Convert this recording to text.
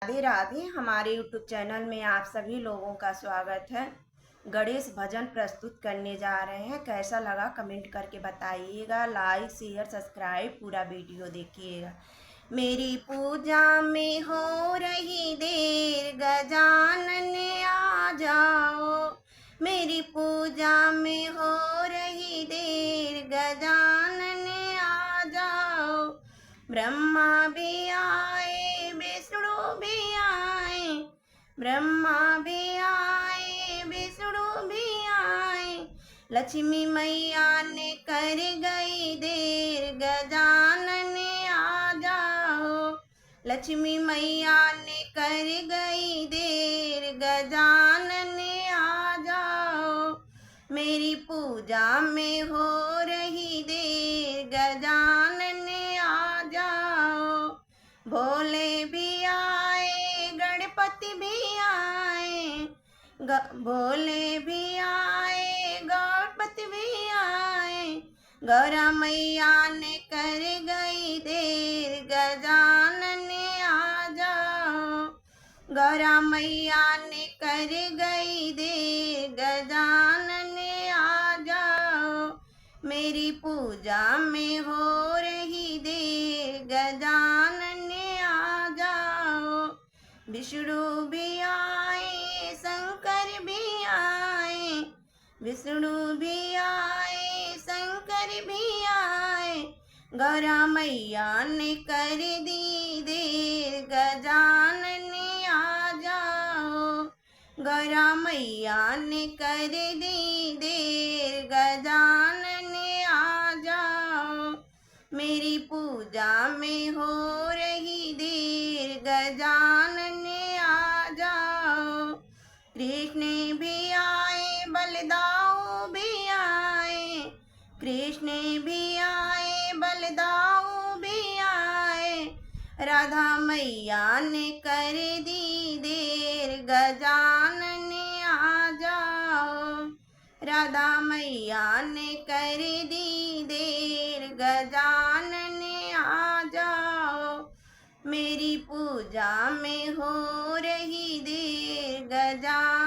राधे राधे। हमारे YouTube channel में आप सभी लोगों का स्वागत है। गणेश भजन प्रस्तुत करने जा रहे हैं। कैसा लगा कमेंट करके बताइएगा। लाइक शेयर सब्सक्राइब पूरा वीडियो देखिएगा। मेरी पूजा में हो रही देर, गजानन आ जाओ। मेरी पूजा में हो रही देर, गजानन आ जाओ। ब्रह्मा भी आए विष्णु भी आए, ब्रह्मा भी आए विष्णु भी आए। लक्ष्मी मैया ने कर गई देर, गजानन आ जाओ। लक्ष्मी मैया ने कर गई देर, गजानन आ जाओ। मेरी पूजा में हो रही देर, गजानन आ जाओ। भोले भी आए गणपति भी आए, भोले भी आए गणपति भी आए। गौरा मैया ने कर गई देर, गजानन आ जाओ। गौरा मैया ने कर गई देर, गजानन आ जाओ। मेरी पूजा में हो रही देर, गजानन आ जाओ। विष्णु भी आए शंकर भी आए, विष्णु भी आए शंकर भी आए। गौरा मैया ने कर दी देर, गजानन आ जाओ। गौरा मैया ने कर दी देर, गजानन आ जाओ। मेरी पूजा में हो रही देर, गजानन आ जाओ। कृष्ण भी आए बलदाऊ भी आए, कृष्ण भी आए बलदाऊ भी आए। राधा मैया ने कर दी देर, गजानन आ जाओ। राधा मैया ने कर दी देर, गजानन आ जाओ। मेरी पूजा में हो रही देर, गजानन